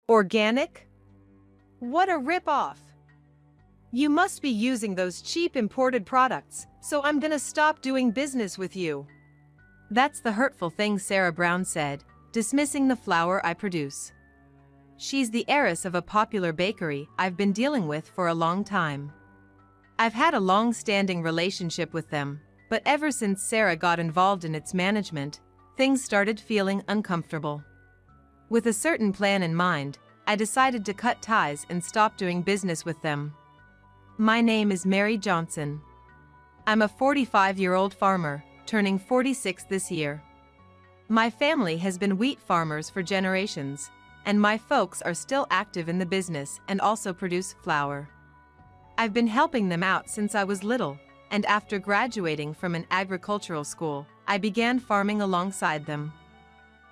Organic? What a rip-off! You must be using those cheap imported products, so I'm gonna stop doing business with you. That's the hurtful thing Sarah Brown said, dismissing the flour I produce. She's the heiress of a popular bakery I've been dealing with for a long time. I've had a long-standing relationship with them, but ever since Sarah got involved in its management, things started feeling uncomfortable. With a certain plan in mind, I decided to cut ties and stop doing business with them. My name is Mary Johnson. I'm a 45-year-old farmer, turning 46 this year. My family has been wheat farmers for generations, and my folks are still active in the business and also produce flour. I've been helping them out since I was little, and after graduating from an agricultural school, I began farming alongside them.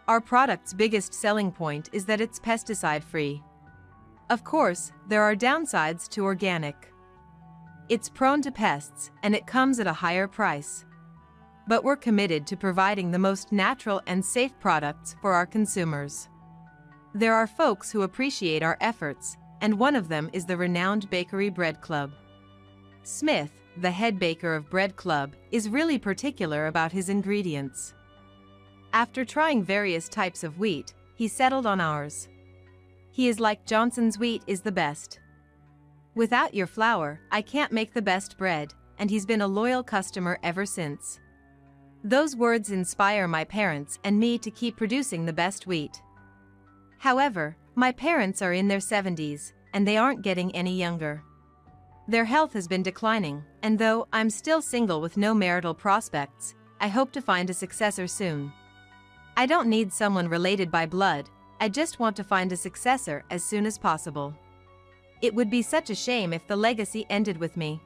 Our product's biggest selling point is that it's pesticide-free. Of course, there are downsides to organic. It's prone to pests, and it comes at a higher price. But we're committed to providing the most natural and safe products for our consumers. There are folks who appreciate our efforts, and one of them is the renowned Bakery Bread Club. Smith, the head baker of Bread Club, is really particular about his ingredients. After trying various types of wheat, he settled on ours. He is like Johnson's wheat is the best. Without your flour, I can't make the best bread, and he's been a loyal customer ever since. Those words inspire my parents and me to keep producing the best wheat. However, my parents are in their 70s, and they aren't getting any younger. Their health has been declining, and though I'm still single with no marital prospects, I hope to find a successor soon. I don't need someone related by blood, I just want to find a successor as soon as possible. It would be such a shame if the legacy ended with me.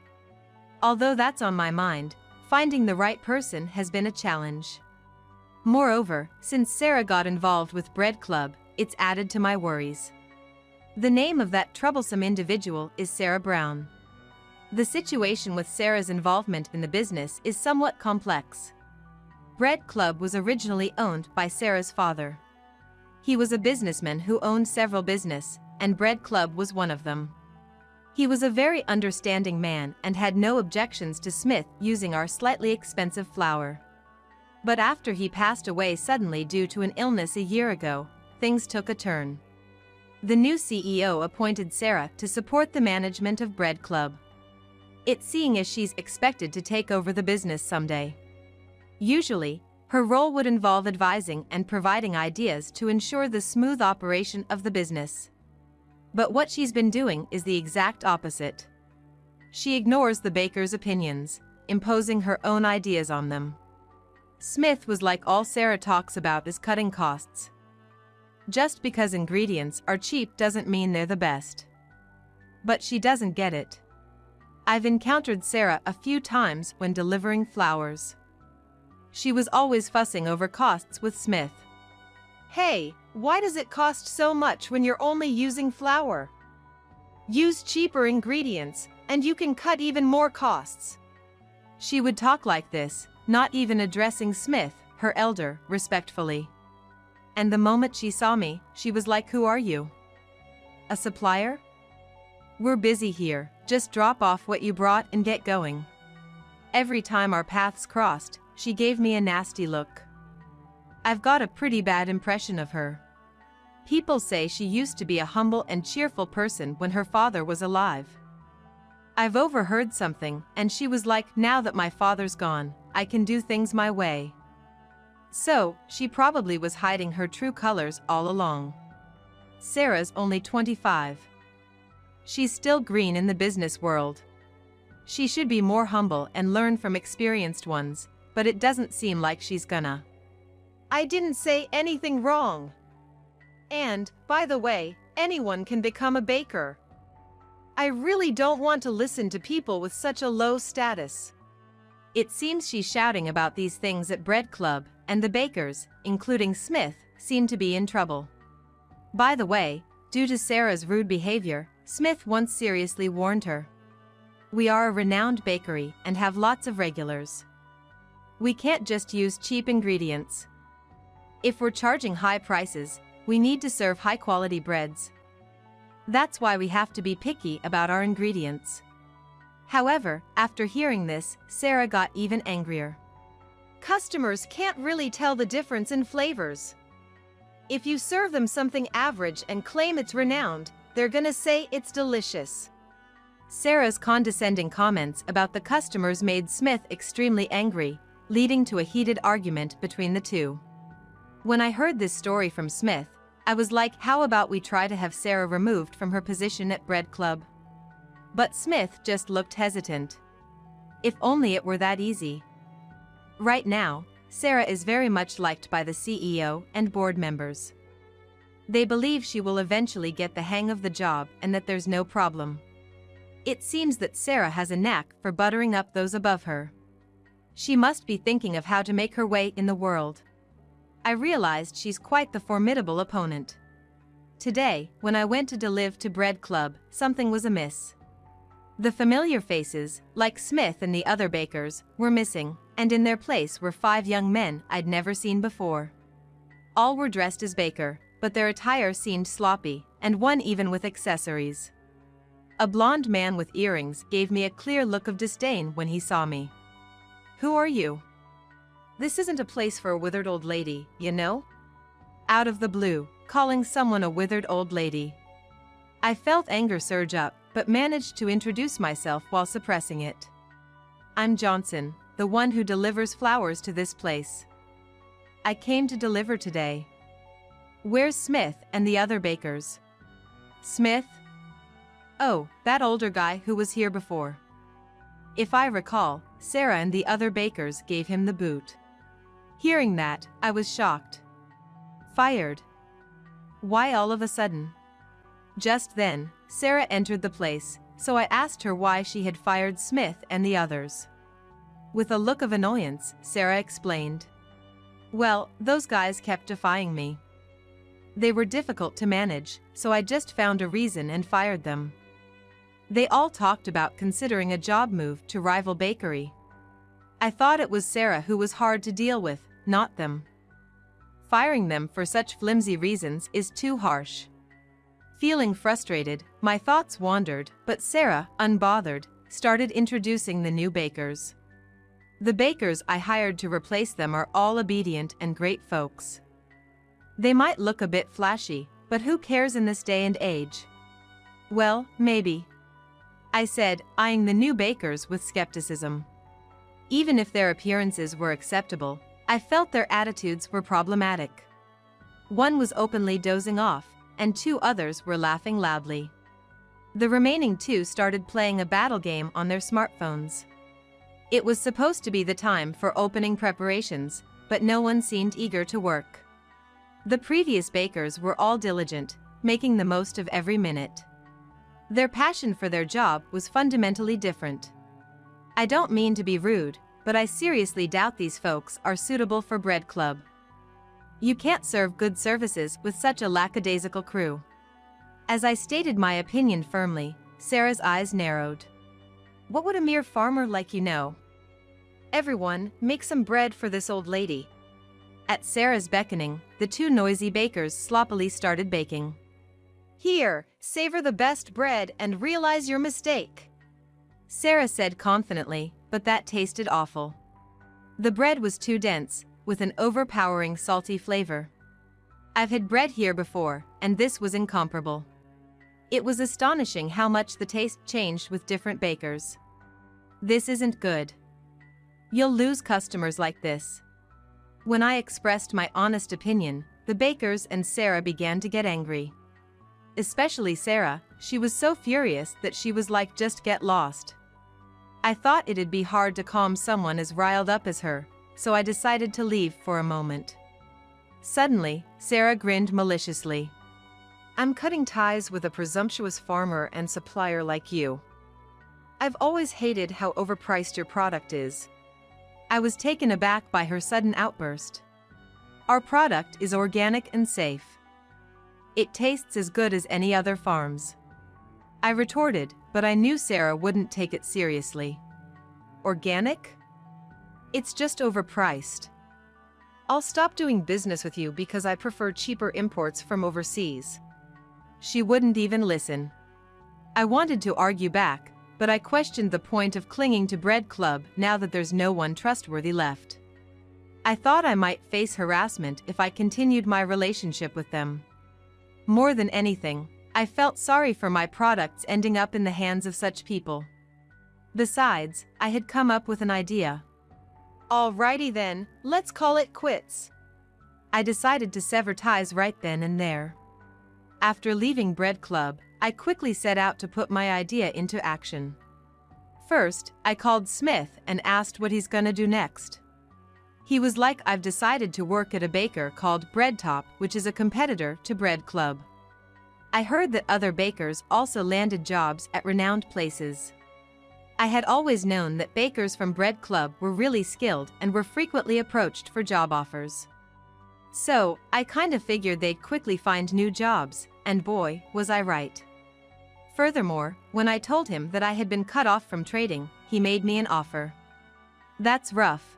Although that's on my mind, finding the right person has been a challenge. Moreover, since Sarah got involved with Bread Club, it's added to my worries. The name of that troublesome individual is Sarah Brown. The situation with Sarah's involvement in the business is somewhat complex. Bread Club was originally owned by Sarah's father. He was a businessman who owned several businesses, and Bread Club was one of them. He was a very understanding man and had no objections to Smith using our slightly expensive flour. But after he passed away suddenly due to an illness a year ago, things took a turn. The new CEO appointed Sarah to support the management of Bread Club. It's seeing as she's expected to take over the business someday. Usually, her role would involve advising and providing ideas to ensure the smooth operation of the business. But what she's been doing is the exact opposite. She ignores the baker's opinions, imposing her own ideas on them. Smith was like all Sarah talks about is cutting costs. Just because ingredients are cheap doesn't mean they're the best. But she doesn't get it. I've encountered Sarah a few times when delivering flours. She was always fussing over costs with Smith. Hey, why does it cost so much when you're only using flour? Use cheaper ingredients, and you can cut even more costs. She would talk like this, not even addressing Smith, her elder, respectfully. And the moment she saw me, she was like, "Who are you? A supplier? We're busy here, just drop off what you brought and get going." Every time our paths crossed, she gave me a nasty look. I've got a pretty bad impression of her. People say she used to be a humble and cheerful person when her father was alive. I've overheard something, and she was like, "Now that my father's gone, I can do things my way." So, she probably was hiding her true colors all along. Sarah's only 25. She's still green in the business world. She should be more humble and learn from experienced ones, but it doesn't seem like she's gonna. I didn't say anything wrong. And, by the way, anyone can become a baker. I really don't want to listen to people with such a low status. It seems she's shouting about these things at Bread Club, and the bakers, including Smith, seem to be in trouble. By the way, due to Sarah's rude behavior, Smith once seriously warned her. We are a renowned bakery and have lots of regulars. We can't just use cheap ingredients. If we're charging high prices, we need to serve high-quality breads, That's why we have to be picky about our ingredients. However, after hearing this, Sarah got even angrier. Customers can't really tell the difference in flavors. If you serve them something average and claim it's renowned, they're gonna say it's delicious. Sarah's condescending comments about the customers made Smith extremely angry, leading to a heated argument between the two. When I heard this story from Smith, I was like, how about we try to have Sarah removed from her position at Bread Club? But Smith just looked hesitant. If only it were that easy. Right now, Sarah is very much liked by the CEO and board members. They believe she will eventually get the hang of the job and that there's no problem. It seems that Sarah has a knack for buttering up those above her. She must be thinking of how to make her way in the world. I realized she's quite the formidable opponent. Today, when I went to deliver to Bread Club, something was amiss. The familiar faces, like Smith and the other bakers, were missing, and in their place were 5 young men I'd never seen before. All were dressed as baker, but their attire seemed sloppy, and one even with accessories. A blonde man with earrings gave me a clear look of disdain when he saw me. "Who are you?" "This isn't a place for a withered old lady, you know?" Out of the blue, calling someone a withered old lady. I felt anger surge up, but managed to introduce myself while suppressing it. "I'm Johnson, the one who delivers flowers to this place. I came to deliver today." "Where's Smith and the other bakers?" "Smith? Oh, that older guy who was here before." If I recall, Sarah and the other bakers gave him the boot. Hearing that, I was shocked. "Fired? Why all of a sudden?" Just then, Sarah entered the place, so I asked her why she had fired Smith and the others. With a look of annoyance, Sarah explained. "Well, those guys kept defying me. They were difficult to manage, so I just found a reason and fired them. They all talked about considering a job move to rival bakery. I thought it was Sarah who was hard to deal with, not them. Firing them for such flimsy reasons is too harsh." Feeling frustrated, my thoughts wandered, but Sarah, unbothered, started introducing the new bakers. "The bakers I hired to replace them are all obedient and great folks. They might look a bit flashy, but who cares in this day and age?" "Well, maybe," I said, eyeing the new bakers with skepticism. Even if their appearances were acceptable, I felt their attitudes were problematic. One was openly dozing off, and 2 others were laughing loudly. The remaining 2 started playing a battle game on their smartphones. It was supposed to be the time for opening preparations, but no one seemed eager to work. The previous bakers were all diligent, making the most of every minute. Their passion for their job was fundamentally different. I don't mean to be rude, but I seriously doubt these folks are suitable for Bread Club. You can't serve good services with such a lackadaisical crew. As I stated my opinion firmly, Sarah's eyes narrowed. "What would a mere farmer like you know?" "Everyone, make some bread for this old lady." At Sarah's beckoning, the 2 noisy bakers sloppily started baking. "Here, savor the best bread and realize your mistake," Sarah said confidently, but that tasted awful. The bread was too dense, with an overpowering salty flavor. I've had bread here before, and this was incomparable. It was astonishing how much the taste changed with different bakers. "This isn't good. You'll lose customers like this." When I expressed my honest opinion, the bakers and Sarah began to get angry. Especially Sarah, she was so furious that she was like, "Just get lost." I thought it'd be hard to calm someone as riled up as her, so I decided to leave for a moment. Suddenly, Sarah grinned maliciously. "I'm cutting ties with a presumptuous farmer and supplier like you. I've always hated how overpriced your product is." I was taken aback by her sudden outburst. "Our product is organic and safe. It tastes as good as any other farm's," I retorted, but I knew Sarah wouldn't take it seriously. "Organic? It's just overpriced. I'll stop doing business with you because I prefer cheaper imports from overseas." She wouldn't even listen. I wanted to argue back, but I questioned the point of clinging to Bread Club now that there's no one trustworthy left. I thought I might face harassment if I continued my relationship with them. More than anything, I felt sorry for my products ending up in the hands of such people. Besides, I had come up with an idea. Alrighty then, let's call it quits. I decided to sever ties right then and there. After leaving Bread Club, I quickly set out to put my idea into action. First, I called Smith and asked what he's gonna do next. He was like, I've decided to work at a baker called Bread Top, which is a competitor to Bread Club. I heard that other bakers also landed jobs at renowned places. I had always known that bakers from Bread Club were really skilled and were frequently approached for job offers. So, I kind of figured they'd quickly find new jobs, and boy, was I right. Furthermore, when I told him that I had been cut off from trading, he made me an offer. That's rough.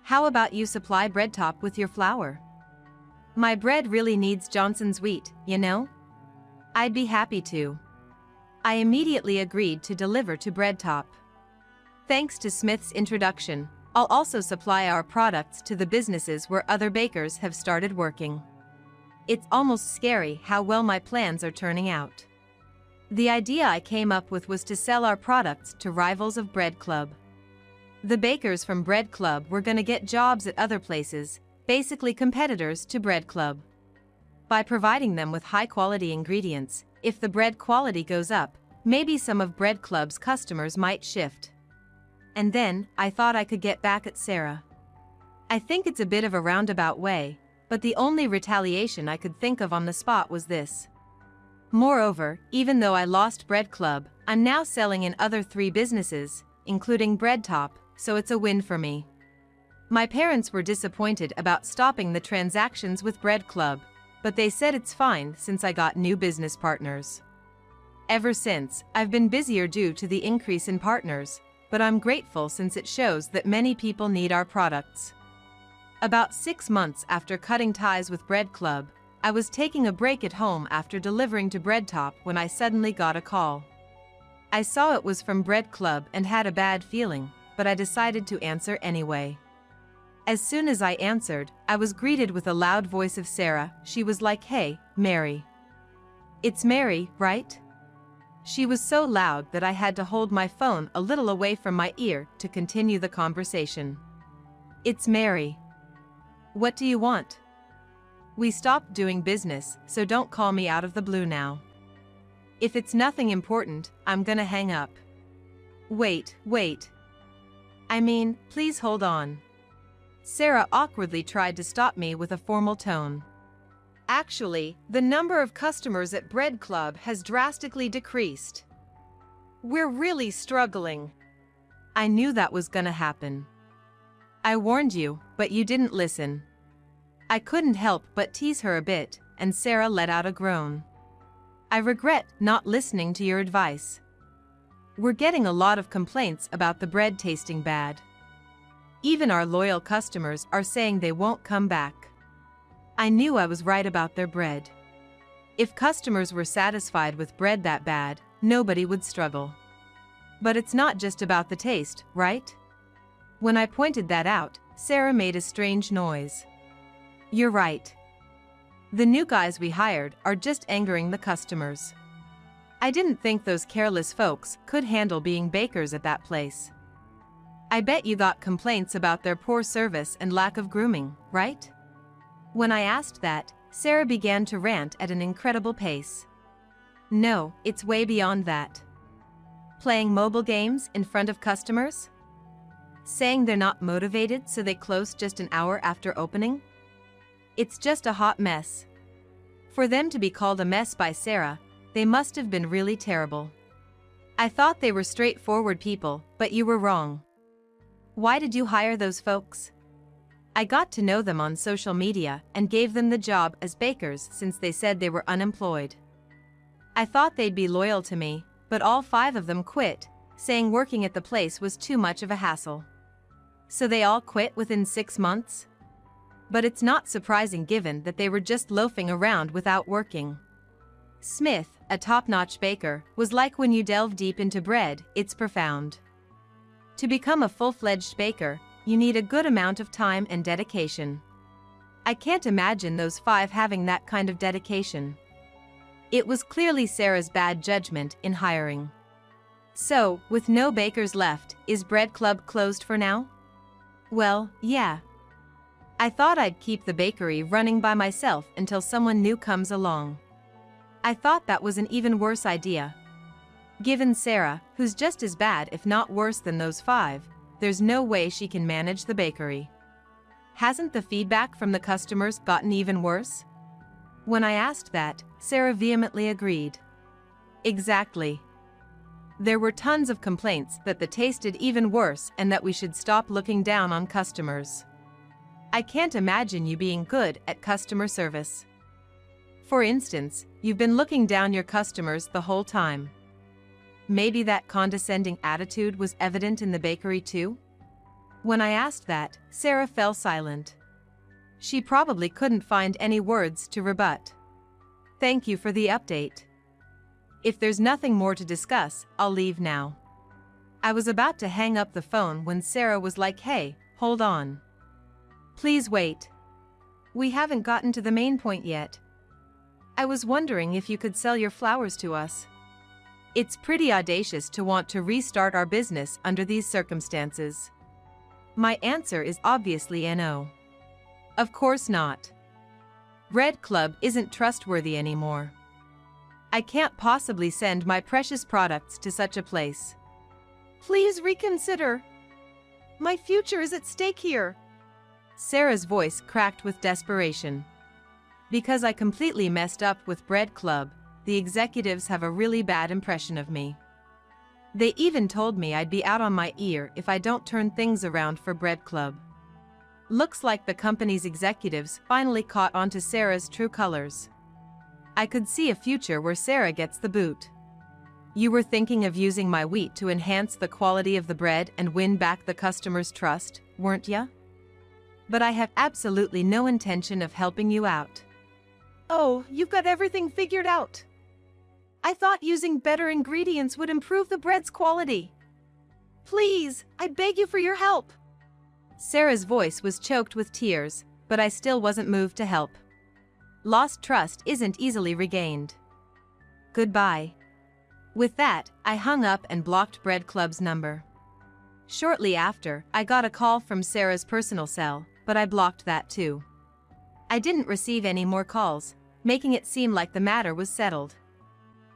How about you supply Bread Top with your flour? My bread really needs Johnson's wheat, you know? I'd be happy to. I immediately agreed to deliver to Bread Top. Thanks to Smith's introduction, I'll also supply our products to the businesses where other bakers have started working. It's almost scary how well my plans are turning out. The idea I came up with was to sell our products to rivals of Bread Club. The bakers from Bread Club were gonna get jobs at other places, basically competitors to Bread Club. By providing them with high-quality ingredients, if the bread quality goes up, maybe some of Bread Club's customers might shift. And then, I thought I could get back at Sarah. I think it's a bit of a roundabout way, but the only retaliation I could think of on the spot was this. Moreover, even though I lost Bread Club, I'm now selling in other 3 businesses, including Bread Top, so it's a win for me. My parents were disappointed about stopping the transactions with Bread Club, but they said it's fine since I got new business partners. Ever since, I've been busier due to the increase in partners, but I'm grateful since it shows that many people need our products. About 6 months after cutting ties with Bread Club, I was taking a break at home after delivering to Bread Top when I suddenly got a call. I saw it was from Bread Club and had a bad feeling, but I decided to answer anyway. As soon as I answered, I was greeted with a loud voice of Sarah. She was like, "Hey, Mary. It's Mary, right?" She was so loud that I had to hold my phone a little away from my ear to continue the conversation. "It's Mary. What do you want? We stopped doing business, so don't call me out of the blue now. If it's nothing important, I'm gonna hang up." Wait. I mean, please hold on. Sarah awkwardly tried to stop me with a formal tone. Actually, the number of customers at Bread Club has drastically decreased. We're really struggling. I knew that was gonna happen. I warned you, but you didn't listen. I couldn't help but tease her a bit, and Sarah let out a groan. I regret not listening to your advice. We're getting a lot of complaints about the bread tasting bad. Even our loyal customers are saying they won't come back. I knew I was right about their bread. If customers were satisfied with bread that bad, nobody would struggle. But it's not just about the taste, right? When I pointed that out, Sarah made a strange noise. You're right. The new guys we hired are just angering the customers. I didn't think those careless folks could handle being bakers at that place. I bet you got complaints about their poor service and lack of grooming, right? When I asked that, Sarah began to rant at an incredible pace. No, it's way beyond that. Playing mobile games in front of customers? Saying they're not motivated so they close just an hour after opening? It's just a hot mess. For them to be called a mess by Sarah, they must have been really terrible. I thought they were straightforward people, but you were wrong. Why did you hire those folks? I got to know them on social media and gave them the job as bakers since they said they were unemployed. I thought they'd be loyal to me, but all 5 of them quit, saying working at the place was too much of a hassle. So they all quit within 6 months? But it's not surprising given that they were just loafing around without working. Smith, a top-notch baker, was like when you delve deep into bread, it's profound. To become a full-fledged baker, you need a good amount of time and dedication. I can't imagine those 5 having that kind of dedication. It was clearly Sarah's bad judgment in hiring. So, with no bakers left, is Bread Club closed for now? Well, yeah. I thought I'd keep the bakery running by myself until someone new comes along. I thought that was an even worse idea. Given Sarah, who's just as bad if not worse than those 5, there's no way she can manage the bakery. Hasn't the feedback from the customers gotten even worse? When I asked that, Sarah vehemently agreed. Exactly. There were tons of complaints that the tasted even worse and that we should stop looking down on customers. I can't imagine you being good at customer service. For instance, you've been looking down your customers the whole time. Maybe that condescending attitude was evident in the bakery too? When I asked that, Sarah fell silent. She probably couldn't find any words to rebut. Thank you for the update. If there's nothing more to discuss, I'll leave now. I was about to hang up the phone when Sarah was like, hey, hold on. Please wait. We haven't gotten to the main point yet. I was wondering if you could sell your flowers to us. It's pretty audacious to want to restart our business under these circumstances. My answer is obviously no. Of course not. Bread Club isn't trustworthy anymore. I can't possibly send my precious products to such a place. Please reconsider. My future is at stake here. Sarah's voice cracked with desperation. Because I completely messed up with Bread Club, the executives have a really bad impression of me. They even told me I'd be out on my ear if I don't turn things around for Bread Club. Looks like the company's executives finally caught on to Sarah's true colors. I could see a future where Sarah gets the boot. You were thinking of using my wheat to enhance the quality of the bread and win back the customer's trust, weren't ya? But I have absolutely no intention of helping you out. Oh, you've got everything figured out. I thought using better ingredients would improve the bread's quality. Please, I beg you for your help. Sarah's voice was choked with tears, but I still wasn't moved to help. Lost trust isn't easily regained. Goodbye. With that, I hung up and blocked Bread Club's number. Shortly after, I got a call from Sarah's personal cell, but I blocked that too. I didn't receive any more calls, making it seem like the matter was settled.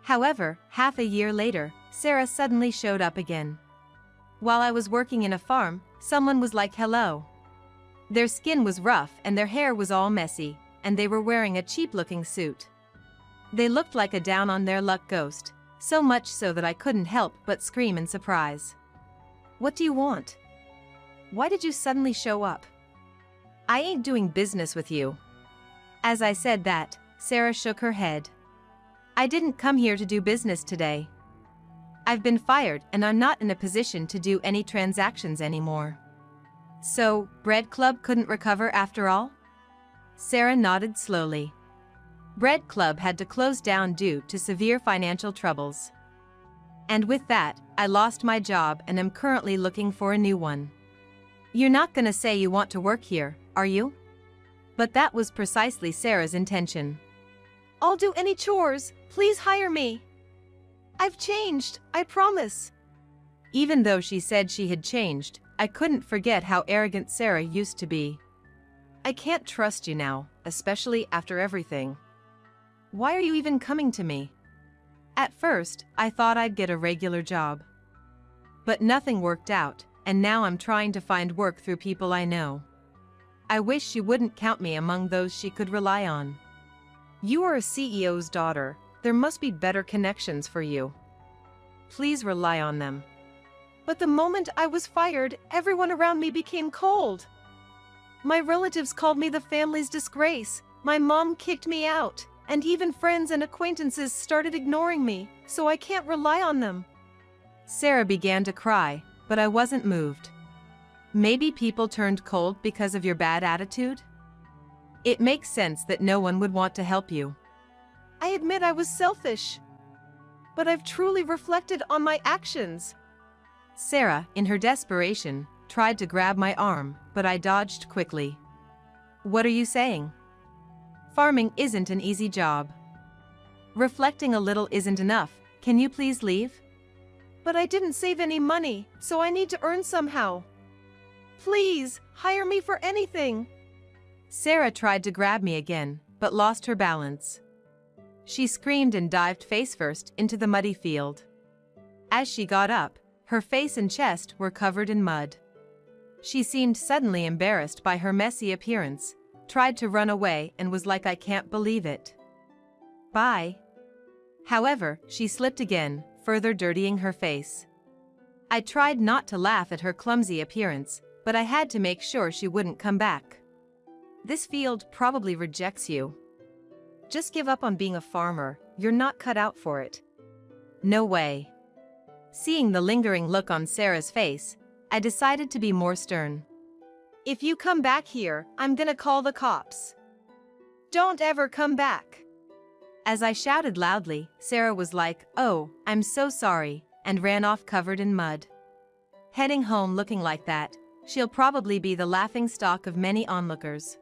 However, half a year later, Sarah suddenly showed up again. While I was working in a farm, someone was like, hello. Their skin was rough and their hair was all messy, and they were wearing a cheap-looking suit. They looked like a down-on-their-luck ghost, so much so that I couldn't help but scream in surprise. What do you want? Why did you suddenly show up? I ain't doing business with you. As I said that, Sarah shook her head. I didn't come here to do business today. I've been fired and I'm not in a position to do any transactions anymore. So, Bread Club couldn't recover after all? Sarah nodded slowly. Bread Club had to close down due to severe financial troubles. And with that, I lost my job and am currently looking for a new one. You're not gonna say you want to work here, are you? But that was precisely Sarah's intention. I'll do any chores, please hire me. I've changed, I promise. Even though she said she had changed, I couldn't forget how arrogant Sarah used to be. I can't trust you now, especially after everything. Why are you even coming to me? At first, I thought I'd get a regular job. But nothing worked out, and now I'm trying to find work through people I know. I wish she wouldn't count me among those she could rely on. You are a CEO's daughter, there must be better connections for you. Please rely on them. But the moment I was fired, everyone around me became cold. My relatives called me the family's disgrace, my mom kicked me out, and even friends and acquaintances started ignoring me, so I can't rely on them. Sarah began to cry, but I wasn't moved. Maybe people turned cold because of your bad attitude? It makes sense that no one would want to help you. I admit I was selfish. But I've truly reflected on my actions. Sarah, in her desperation, tried to grab my arm, but I dodged quickly. What are you saying? Farming isn't an easy job. Reflecting a little isn't enough. Can you please leave? But I didn't save any money, so I need to earn somehow. Please, hire me for anything. Sarah tried to grab me again, but lost her balance. She screamed and dived face first into the muddy field. As she got up, her face and chest were covered in mud. She seemed suddenly embarrassed by her messy appearance, tried to run away and was like, I can't believe it. Bye. However, she slipped again, further dirtying her face. I tried not to laugh at her clumsy appearance, but I had to make sure she wouldn't come back. This field probably rejects you. Just give up on being a farmer, you're not cut out for it. No way. Seeing the lingering look on Sarah's face, I decided to be more stern. If you come back here, I'm gonna call the cops. Don't ever come back. As I shouted loudly, Sarah was like, oh, I'm so sorry, and ran off covered in mud. Heading home looking like that, she'll probably be the laughingstock of many onlookers.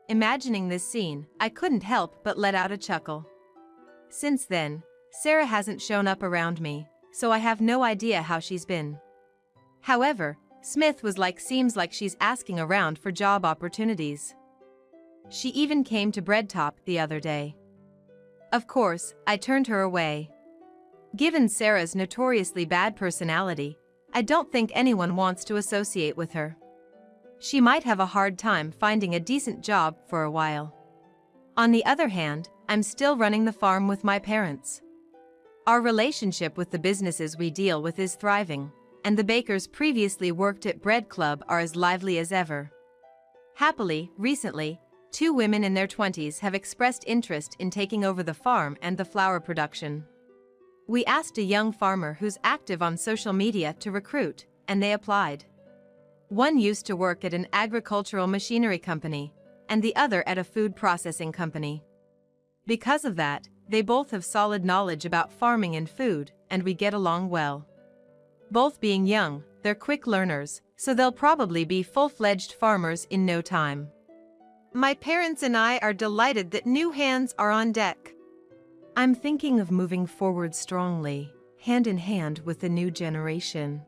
Imagining this scene, I couldn't help but let out a chuckle. Since then, Sarah hasn't shown up around me, so I have no idea how she's been. However, Smith was like, seems like she's asking around for job opportunities. She even came to Breadtop the other day. Of course, I turned her away. Given Sarah's notoriously bad personality, I don't think anyone wants to associate with her. She might have a hard time finding a decent job for a while. On the other hand, I'm still running the farm with my parents. Our relationship with the businesses we deal with is thriving, and the bakers previously worked at Bread Club are as lively as ever. Happily, recently, 2 women in their 20s have expressed interest in taking over the farm and the flour production. We asked a young farmer who's active on social media to recruit, and they applied. One used to work at an agricultural machinery company, and the other at a food processing company. Because of that, they both have solid knowledge about farming and food, and we get along well. Both being young, they're quick learners, so they'll probably be full-fledged farmers in no time. My parents and I are delighted that new hands are on deck. I'm thinking of moving forward strongly, hand in hand with the new generation.